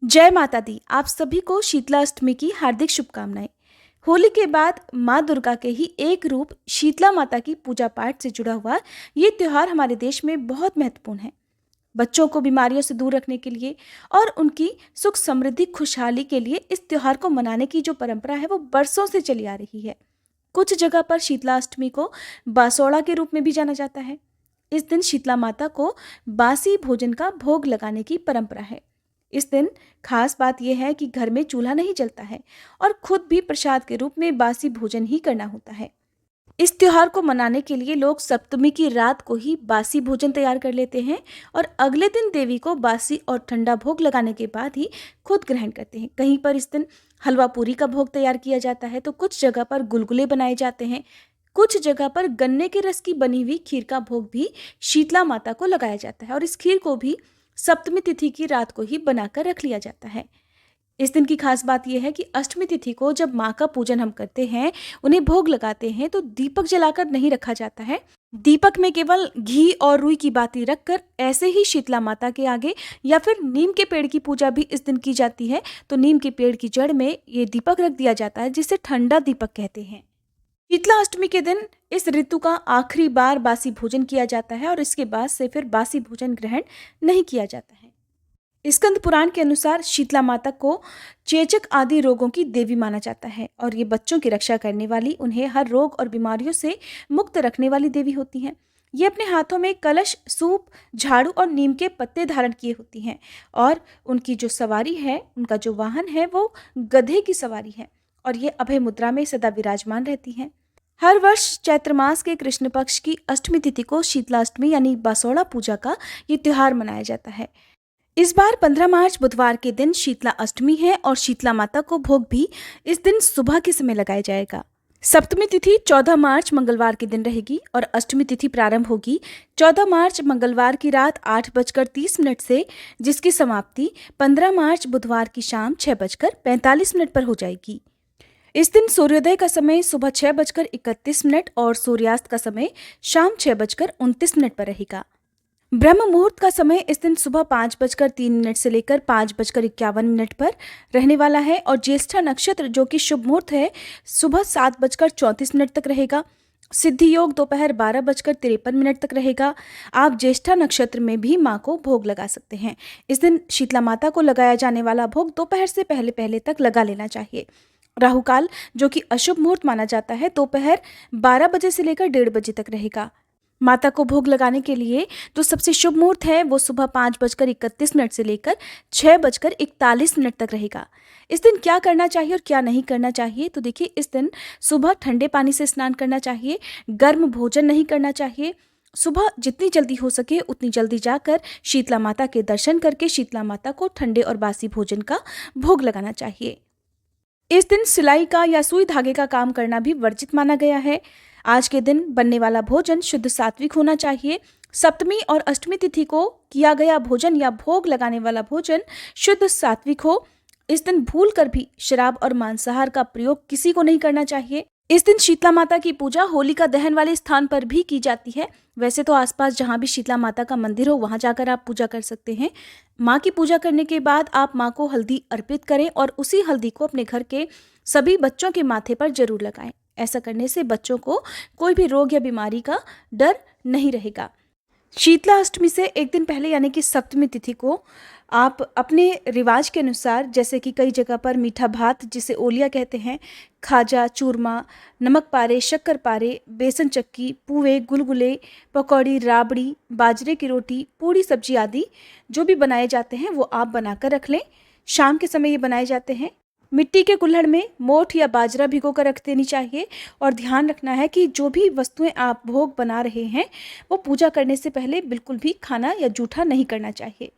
जय माता दी। आप सभी को शीतला अष्टमी की हार्दिक शुभकामनाएं। होली के बाद माँ दुर्गा के ही एक रूप शीतला माता की पूजा पाठ से जुड़ा हुआ ये त्योहार हमारे देश में बहुत महत्वपूर्ण है। बच्चों को बीमारियों से दूर रखने के लिए और उनकी सुख समृद्धि खुशहाली के लिए इस त्योहार को मनाने की जो परंपरा है वो बरसों से चली आ रही है। कुछ जगह पर शीतला अष्टमी को बासोड़ा के रूप में भी जाना जाता है। इस दिन शीतला माता को बासी भोजन का भोग लगाने की परंपरा है। इस दिन खास बात यह है कि घर में चूल्हा नहीं जलता है और खुद भी प्रसाद के रूप में बासी भोजन ही करना होता है। इस त्योहार को मनाने के लिए लोग सप्तमी की रात को ही बासी भोजन तैयार कर लेते हैं और अगले दिन देवी को बासी और ठंडा भोग लगाने के बाद ही खुद ग्रहण करते हैं। कहीं पर इस दिन हलवा पूरी का भोग तैयार किया जाता है, तो कुछ जगह पर गुलगुले बनाए जाते हैं। कुछ जगह पर गन्ने के रस की बनी हुई खीर का भोग भी शीतला माता को लगाया जाता है और इस खीर को भी सप्तमी तिथि की रात को ही बनाकर रख लिया जाता है। इस दिन की खास बात यह है कि अष्टमी तिथि को जब माँ का पूजन हम करते हैं, उन्हें भोग लगाते हैं, तो दीपक जलाकर नहीं रखा जाता है। दीपक में केवल घी और रुई की बाती रखकर ऐसे ही शीतला माता के आगे या फिर नीम के पेड़ की पूजा भी इस दिन की जाती है। तो नीम के पेड़ की जड़ में ये दीपक रख दिया जाता है, जिसे ठंडा दीपक कहते हैं। शीतला अष्टमी के दिन इस ऋतु का आखिरी बार बासी भोजन किया जाता है और इसके बाद से फिर बासी भोजन ग्रहण नहीं किया जाता है। स्कंद पुराण के अनुसार शीतला माता को चेचक आदि रोगों की देवी माना जाता है और ये बच्चों की रक्षा करने वाली, उन्हें हर रोग और बीमारियों से मुक्त रखने वाली देवी होती हैं। ये अपने हाथों में कलश, सूप, झाड़ू और नीम के पत्ते धारण किए होती हैं और उनकी जो सवारी है, उनका जो वाहन है वो गधे की सवारी है और ये अभय मुद्रा में सदा विराजमान रहती हैं। हर वर्ष चैत्र मास के कृष्ण पक्ष की अष्टमी तिथि को शीतला अष्टमी यानी बासोड़ा पूजा का ये त्योहार मनाया जाता है। इस बार 15 मार्च बुधवार के दिन शीतला अष्टमी है और शीतला माता को भोग भी इस दिन सुबह के समय लगाया जाएगा। सप्तमी तिथि 14 मार्च मंगलवार के दिन रहेगी और अष्टमी तिथि प्रारंभ होगी 14 मार्च मंगलवार की रात 8:30 से, जिसकी समाप्ति 15 मार्च बुधवार की शाम 6:45 पर हो जाएगी। इस दिन सूर्योदय का समय सुबह 6:31 और सूर्यास्त का समय शाम 6:29 पर रहेगा। ब्रह्म मुहूर्त का समय इस दिन सुबह 5:03 से लेकर 5:51 पर रहने वाला है और ज्येष्ठा नक्षत्र जो कि शुभ मुहूर्त है सुबह 7:34 तक रहेगा। सिद्धि योग दोपहर 12:53 तक रहेगा। आप ज्येष्ठा नक्षत्र में भी माँ को भोग लगा सकते हैं। इस दिन शीतला माता को लगाया जाने वाला भोग दोपहर से पहले पहले तक लगा लेना चाहिए। राहु काल जो कि अशुभ मुहूर्त माना जाता है दोपहर 12 बजे से लेकर 1:30 बजे तक रहेगा। माता को भोग लगाने के लिए जो सबसे शुभ मुहूर्त है वो सुबह 5:31 से लेकर 6:41 तक रहेगा। इस दिन क्या करना चाहिए और क्या नहीं करना चाहिए, तो देखिए, इस दिन सुबह ठंडे पानी से स्नान करना चाहिए, गर्म भोजन नहीं करना चाहिए। सुबह जितनी जल्दी हो सके उतनी जल्दी जाकर शीतला माता के दर्शन करके शीतला माता को ठंडे और बासी भोजन का भोग लगाना चाहिए। इस दिन सिलाई का या सुई धागे का काम करना भी वर्जित माना गया है। आज के दिन बनने वाला भोजन शुद्ध सात्विक होना चाहिए। सप्तमी और अष्टमी तिथि को किया गया भोजन या भोग लगाने वाला भोजन शुद्ध सात्विक हो। इस दिन भूल कर भी शराब और मांसाहार का प्रयोग किसी को नहीं करना चाहिए। इस दिन शीतला माता की पूजा होलिका दहन वाले स्थान पर भी की जाती है। वैसे तो आसपास जहाँ भी शीतला माता का मंदिर हो वहाँ जाकर आप पूजा कर सकते हैं। माँ की पूजा करने के बाद आप माँ को हल्दी अर्पित करें और उसी हल्दी को अपने घर के सभी बच्चों के माथे पर जरूर लगाएं। ऐसा करने से बच्चों को कोई भी रोग या बीमारी का डर नहीं रहेगा। शीतला अष्टमी से एक दिन पहले यानी कि सप्तमी तिथि को आप अपने रिवाज के अनुसार, जैसे कि कई जगह पर मीठा भात जिसे ओलिया कहते हैं, खाजा, चूरमा, नमक पारे, शक्कर पारे, बेसन चक्की, पुए, गुलगुले, पकौड़ी, राबड़ी, बाजरे की रोटी, पूड़ी सब्जी आदि जो भी बनाए जाते हैं वो आप बनाकर रख लें। शाम के समय ये बनाए जाते हैं। मिट्टी के कुल्हड़ में मोठ या बाजरा भिगो कर रख देनी चाहिए और ध्यान रखना है कि जो भी वस्तुएं आप भोग बना रहे हैं वो पूजा करने से पहले बिल्कुल भी खाना या जूठा नहीं करना चाहिए।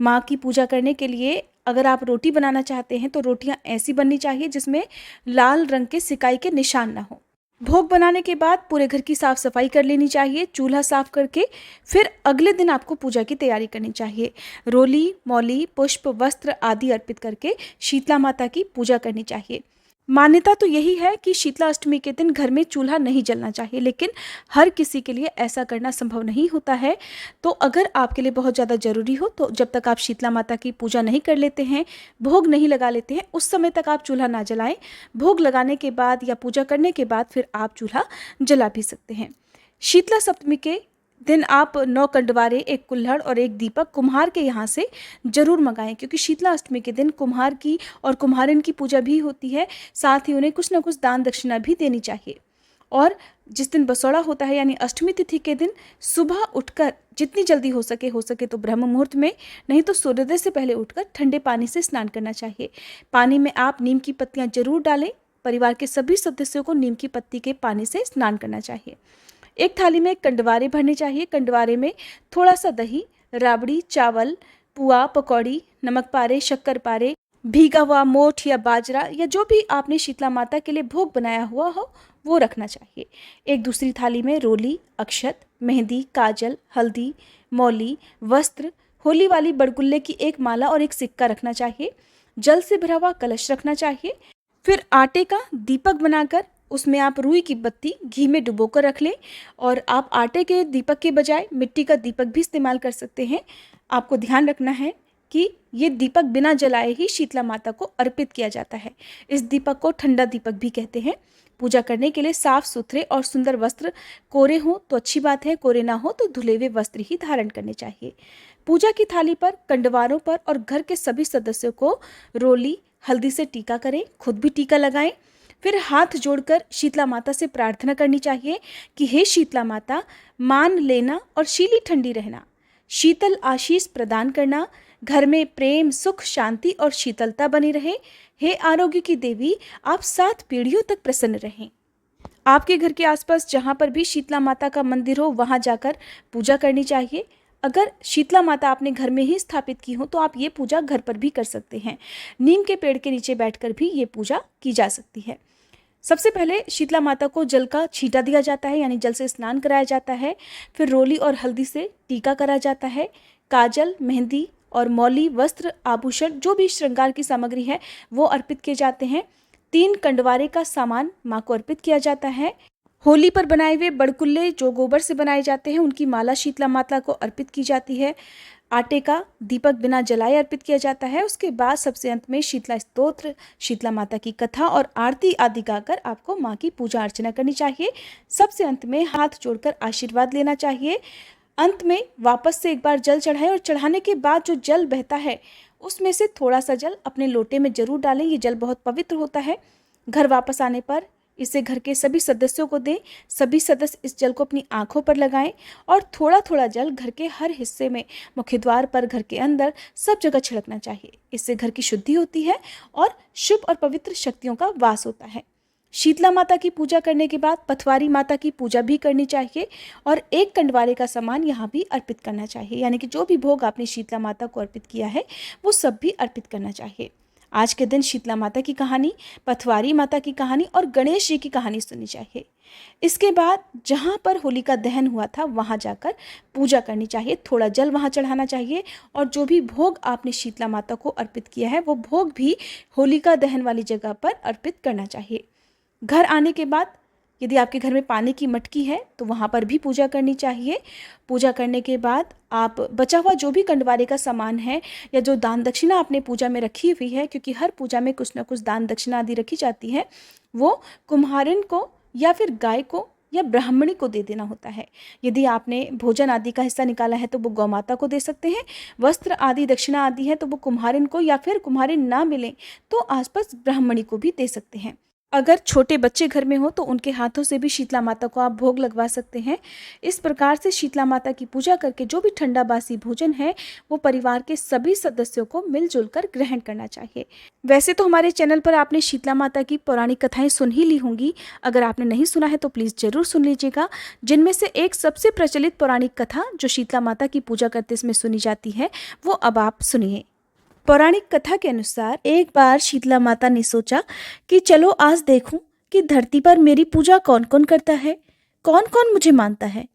माँ की पूजा करने के लिए अगर आप रोटी बनाना चाहते हैं तो रोटियां ऐसी बननी चाहिए जिसमें लाल रंग के सिकाई के निशान ना हो। भोग बनाने के बाद पूरे घर की साफ सफाई कर लेनी चाहिए, चूल्हा साफ करके फिर अगले दिन आपको पूजा की तैयारी करनी चाहिए। रोली, मौली, पुष्प, वस्त्र आदि अर्पित करके शीतला माता की पूजा करनी चाहिए। मान्यता तो यही है कि शीतला अष्टमी के दिन घर में चूल्हा नहीं जलना चाहिए, लेकिन हर किसी के लिए ऐसा करना संभव नहीं होता है। तो अगर आपके लिए बहुत ज़्यादा ज़रूरी हो तो जब तक आप शीतला माता की पूजा नहीं कर लेते हैं, भोग नहीं लगा लेते हैं, उस समय तक आप चूल्हा ना जलाएं। भोग लगाने के बाद या पूजा करने के बाद फिर आप चूल्हा जला भी सकते हैं। शीतला सप्तमी के दिन आप 9 कंडवारे, 1 कुल्हड़ और 1 दीपक कुम्हार के यहाँ से ज़रूर मंगाएं, क्योंकि शीतला अष्टमी के दिन कुम्हार की और कुम्हारिन की पूजा भी होती है। साथ ही उन्हें कुछ ना कुछ दान दक्षिणा भी देनी चाहिए। और जिस दिन बसौड़ा होता है यानी अष्टमी तिथि के दिन सुबह उठकर जितनी जल्दी हो सके तो ब्रह्म मुहूर्त में, नहीं तो सूर्योदय से पहले उठकर ठंडे पानी से स्नान करना चाहिए। पानी में आप नीम की पत्तियाँ जरूर डालें। परिवार के सभी सदस्यों को नीम की पत्ती के पानी से स्नान करना चाहिए। एक थाली में कंडवारे भरने चाहिए। कंडवारे में थोड़ा सा दही, राबड़ी, चावल, पुआ, पकौड़ी, नमक पारे, शक्कर पारे, भीगा हुआ मोठ या बाजरा या जो भी आपने शीतला माता के लिए भोग बनाया हुआ हो वो रखना चाहिए। एक दूसरी थाली में रोली, अक्षत, मेहंदी, काजल, हल्दी, मौली, वस्त्र, होली वाली बड़गुल्ले की एक माला और एक सिक्का रखना चाहिए। जल से भरा हुआ कलश रखना चाहिए। फिर आटे का दीपक बनाकर उसमें आप रुई की बत्ती घी में डुबोकर रख लें, और आप आटे के दीपक के बजाय मिट्टी का दीपक भी इस्तेमाल कर सकते हैं। आपको ध्यान रखना है कि ये दीपक बिना जलाए ही शीतला माता को अर्पित किया जाता है। इस दीपक को ठंडा दीपक भी कहते हैं। पूजा करने के लिए साफ सुथरे और सुंदर वस्त्र, कोरे हों तो अच्छी बात है, कोरे ना हो तो धुले हुए वस्त्र ही धारण करने चाहिए। पूजा की थाली पर, कंडवारों पर और घर के सभी सदस्यों को रोली, हल्दी से टीका करें, खुद भी टीका लगाएं। फिर हाथ जोड़कर शीतला माता से प्रार्थना करनी चाहिए कि हे शीतला माता, मान लेना और शीली ठंडी रहना, शीतल आशीष प्रदान करना, घर में प्रेम, सुख, शांति और शीतलता बनी रहे। हे आरोग्य की देवी, आप 7 पीढ़ियों तक प्रसन्न रहें। आपके घर के आसपास जहाँ पर भी शीतला माता का मंदिर हो वहाँ जाकर पूजा करनी चाहिए। अगर शीतला माता आपने घर में ही स्थापित की हो तो आप ये पूजा घर पर भी कर सकते हैं। नीम के पेड़ के नीचे बैठकर भी ये पूजा की जा सकती है। सबसे पहले शीतला माता को जल का छींटा दिया जाता है, यानी जल से स्नान कराया जाता है। फिर रोली और हल्दी से टीका करा जाता है। काजल, मेहंदी और मौली, वस्त्र, आभूषण, जो भी श्रृंगार की सामग्री है वो अर्पित किए जाते हैं। 3 कंडवारे का सामान माँ को अर्पित किया जाता है। होली पर बनाए हुए बड़कुल्ले जो गोबर से बनाए जाते हैं उनकी माला शीतला माता को अर्पित की जाती है। आटे का दीपक बिना जलाए अर्पित किया जाता है। उसके बाद सबसे अंत में शीतला स्तोत्र, शीतला माता की कथा और आरती आदि गाकर आपको माँ की पूजा अर्चना करनी चाहिए। सबसे अंत में हाथ जोड़कर आशीर्वाद लेना चाहिए। अंत में वापस से एक बार जल चढ़ाएं और चढ़ाने के बाद जो जल बहता है उसमें से थोड़ा सा जल अपने लोटे में जरूर डालें। ये जल बहुत पवित्र होता है। घर वापस आने पर इसे घर के सभी सदस्यों को दें। सभी सदस्य इस जल को अपनी आंखों पर लगाएं और थोड़ा थोड़ा जल घर के हर हिस्से में, मुख्य द्वार पर, घर के अंदर, सब जगह छिड़कना चाहिए। इससे घर की शुद्धि होती है और शुभ और पवित्र शक्तियों का वास होता है। शीतला माता की पूजा करने के बाद पथवारी माता की पूजा भी करनी चाहिए और 1 कंडवारे का सामान यहाँ भी अर्पित करना चाहिए, यानी कि जो भी भोग आपने शीतला माता को अर्पित किया है वो सब भी अर्पित करना चाहिए। आज के दिन शीतला माता की कहानी, पथवारी माता की कहानी और गणेश जी की कहानी सुननी चाहिए। इसके बाद जहाँ पर होली का दहन हुआ था वहाँ जाकर पूजा करनी चाहिए। थोड़ा जल वहाँ चढ़ाना चाहिए और जो भी भोग आपने शीतला माता को अर्पित किया है वो भोग भी होलिका दहन वाली जगह पर अर्पित करना चाहिए। घर आने के बाद यदि आपके घर में पानी की मटकी है तो वहाँ पर भी पूजा करनी चाहिए। पूजा करने के बाद आप बचा हुआ जो भी कंडवारे का सामान है या जो दान दक्षिणा आपने पूजा में रखी हुई है, क्योंकि हर पूजा में कुछ ना कुछ दान दक्षिणा आदि रखी जाती है, वो कुम्हारिन को या फिर गाय को या ब्राह्मणी को दे देना होता है। यदि आपने भोजन आदि का हिस्सा निकाला है तो वो गौ माता को दे सकते हैं। वस्त्र आदि दक्षिणा आदि है तो वो कुम्हारिन को, या फिर कुम्हारिन ना मिले तो आसपास ब्राह्मणी को भी दे सकते हैं। अगर छोटे बच्चे घर में हो तो उनके हाथों से भी शीतला माता को आप भोग लगवा सकते हैं। इस प्रकार से शीतला माता की पूजा करके जो भी ठंडा बासी भोजन है वो परिवार के सभी सदस्यों को मिलजुल कर ग्रहण करना चाहिए। वैसे तो हमारे चैनल पर आपने शीतला माता की पौराणिक कथाएं सुन ही ली होंगी। अगर आपने नहीं सुना है तो प्लीज़ ज़रूर सुन लीजिएगा। जिनमें से एक सबसे प्रचलित पौराणिक कथा जो शीतला माता की पूजा करते समय सुनी जाती है वो अब आप सुनिए। पौराणिक कथा के अनुसार एक बार शीतला माता ने सोचा कि चलो आज देखूं कि धरती पर मेरी पूजा कौन कौन करता है, कौन कौन मुझे मानता है।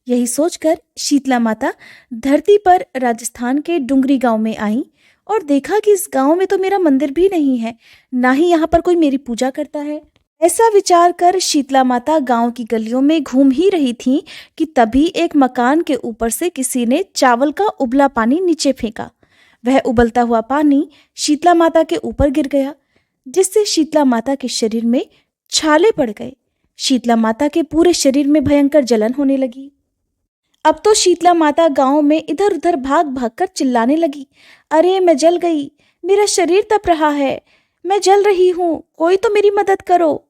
यही सोचकर शीतला माता धरती पर राजस्थान के डुंगरी गांव में आई और देखा कि इस गांव में तो मेरा मंदिर भी नहीं है, ना ही यहाँ पर कोई मेरी पूजा करता है। ऐसा विचार कर शीतला माता गांव की गलियों में घूम ही रही थीं कि तभी एक मकान के ऊपर से किसी ने चावल का उबला पानी नीचे फेंका। वह उबलता हुआ पानी शीतला माता के ऊपर गिर गया, जिससे शीतला माता के शरीर में छाले पड़ गए। शीतला माता के पूरे शरीर में भयंकर जलन होने लगी। अब तो शीतला माता गांव में इधर उधर भाग भाग कर चिल्लाने लगी, अरे मैं जल गई, मेरा शरीर तप रहा है, मैं जल रही हूँ, कोई तो मेरी मदद करो।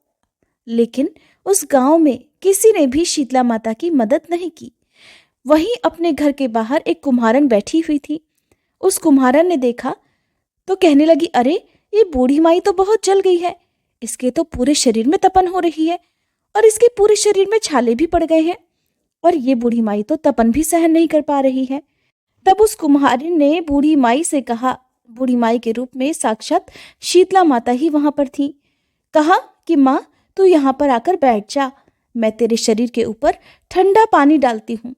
लेकिन उस गांव में किसी ने भी शीतला माता की मदद नहीं की। वहीं अपने घर के बाहर एक कुम्हारन बैठी हुई थी। उस कुम्हारन ने देखा तो कहने लगी, अरे ये बूढ़ी माई तो बहुत जल गई है, इसके तो पूरे शरीर में तपन हो रही है और इसके पूरे शरीर में छाले भी पड़ गए हैं, और ये बूढ़ी माई तो तपन भी सहन नहीं कर पा रही है। तब उस कुम्हारिन ने बूढ़ी माई से कहा, बूढ़ी माई के रूप में साक्षात शीतला माता ही वहां पर थी। कहा कि माँ, तू यहाँ पर आकर बैठ जा, मैं तेरे शरीर के ऊपर ठंडा पानी डालती हूँ।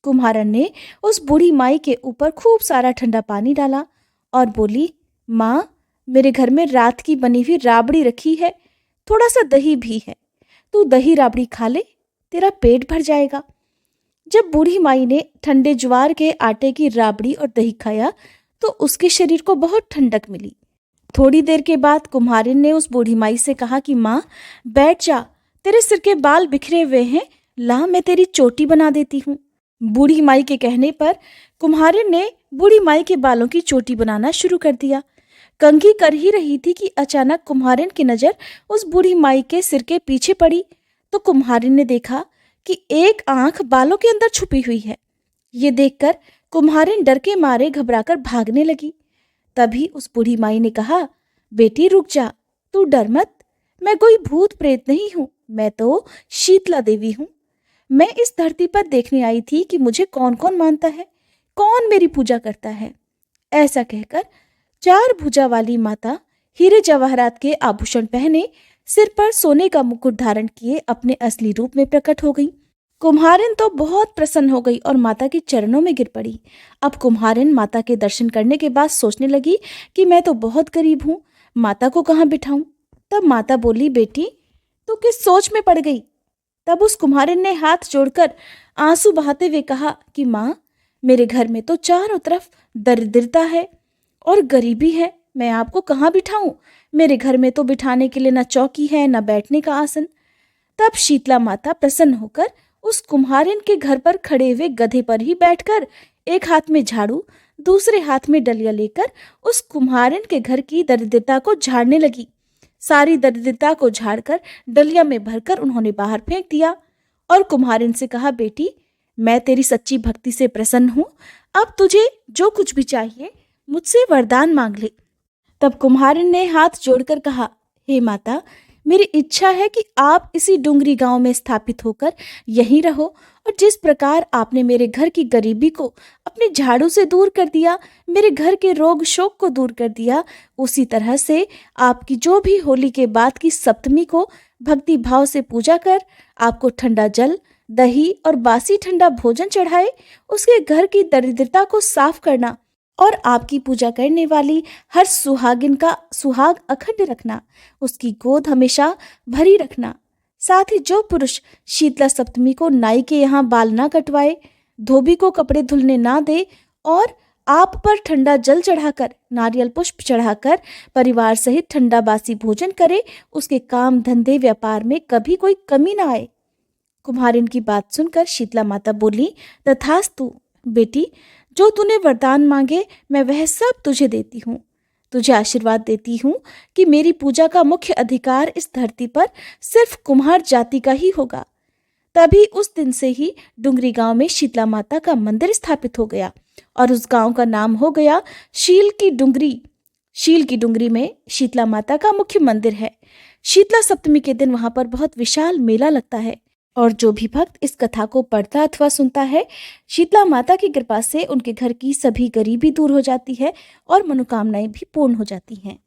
कुम्हारन ने उस बूढ़ी माई के ऊपर खूब सारा ठंडा पानी डाला और बोली, माँ, मेरे घर में रात की बनी हुई राबड़ी रखी है, थोड़ा सा दही भी है, तू दही राबड़ी खा ले, तेरा पेट भर जाएगा। जब बूढ़ी माई ने ठंडे ज्वार के आटे की राबड़ी और दही खाया तो उसके शरीर को बहुत ठंडक मिली। थोड़ी देर के बाद कुम्हारिन ने उस बूढ़ी माई से कहा कि माँ, बैठ जा, तेरे सिर के बाल बिखरे हुए हैं, ला मैं तेरी चोटी बना देती हूँ। बूढ़ी माई के कहने पर कुम्हारिन ने बूढ़ी माई के बालों की चोटी बनाना शुरू कर दिया। कंघी कर ही रही थी कि अचानक कुम्हारिन की नजर उस बूढ़ी माई के सिर के पीछे पड़ी तो कुम्हारिन ने देखा कि एक आंख बालों के अंदर छुपी हुई है। ये देखकर कुम्हारिन डर के मारे घबराकर भागने लगी। तभी उस बूढ़ी माई ने कहा, बेटी रुक जा, तू डर मत, मैं कोई भूत प्रेत नहीं हूँ, मैं तो शीतला देवी हूँ। मैं इस धरती पर देखने आई थी कि मुझे कौन कौन मानता है, कौन मेरी पूजा करता है। ऐसा कहकर 4 भुजा वाली माता हीरे जवाहरात के आभूषण पहने, सिर पर सोने का मुकुट धारण किए अपने असली रूप में प्रकट हो गई। कुम्हारिन तो बहुत प्रसन्न हो गई और माता के चरणों में गिर पड़ी। अब कुम्हारिन माता के दर्शन करने के बाद सोचने लगी कि मैं तो बहुत गरीब हूँ, माता को कहाँ बिठाऊं। तब माता बोली, बेटी तू किस सोच में पड़ गई। तब उस कुम्हारिन ने हाथ जोड़कर आंसू बहाते हुए कहा कि माँ, मेरे घर में तो चारों तरफ दरिद्रता है और गरीबी है, मैं आपको कहाँ बिठाऊं। मेरे घर में तो बिठाने के लिए न चौकी है, न बैठने का आसन। तब शीतला माता प्रसन्न होकर उस कुम्हारिन के घर पर खड़े हुए गधे पर ही बैठकर एक हाथ में झाड़ू, दूसरे हाथ में डलिया लेकर उस कुम्हारिन के घर की दरिद्रता को झाड़ने लगी। सारी दरिद्रता को झाड़कर डलिया में भरकर उन्होंने बाहर फेंक दिया और कुम्हारिन से कहा, बेटी मैं तेरी सच्ची भक्ति से प्रसन्न हूँ, अब तुझे जो कुछ भी चाहिए मुझसे वरदान मांग ले। तब कुम्हारिन ने हाथ जोड़कर कहा, हे माता, मेरी इच्छा है कि आप इसी डुंगरी गांव में स्थापित होकर यहीं रहो और जिस प्रकार आपने मेरे घर की गरीबी को अपने झाड़ू से दूर कर दिया, मेरे घर के रोग शोक को दूर कर दिया, उसी तरह से आपकी जो भी होली के बाद की सप्तमी को भक्ति भाव से पूजा कर आपको ठंडा जल, दही और बासी ठंडा भोजन चढ़ाए, उसके घर की दरिद्रता को साफ करना और आपकी पूजा करने वाली हर सुहागिन का सुहाग अखंड रखना, उसकी गोद हमेशा भरी रखना। साथ ही जो पुरुष शीतला सप्तमी को नाई के यहाँ बाल ना कटवाए, धोबी को कपड़े धुलने ना दे और आप पर ठंडा जल चढ़ाकर, नारियल पुष्प चढ़ाकर परिवार सहित ठंडा बासी भोजन करे, उसके काम धंधे व्यापार में कभी कोई कमी ना आए। कुम्हारिन की बात सुनकर शीतला माता बोली, तथास्तु बेटी, जो तूने वरदान मांगे मैं वह सब तुझे देती हूँ। तुझे आशीर्वाद देती हूँ कि मेरी पूजा का मुख्य अधिकार इस धरती पर सिर्फ कुम्हार जाति का ही होगा। तभी उस दिन से ही डुंगरी गांव में शीतला माता का मंदिर स्थापित हो गया और उस गांव का नाम हो गया शील की डुंगरी। शील की डुंगरी में शीतला माता का मुख्य मंदिर है। शीतला सप्तमी के दिन वहां पर बहुत विशाल मेला लगता है और जो भी भक्त इस कथा को पढ़ता अथवा सुनता है, शीतला माता की कृपा से उनके घर की सभी गरीबी दूर हो जाती है और मनोकामनाएं भी पूर्ण हो जाती हैं।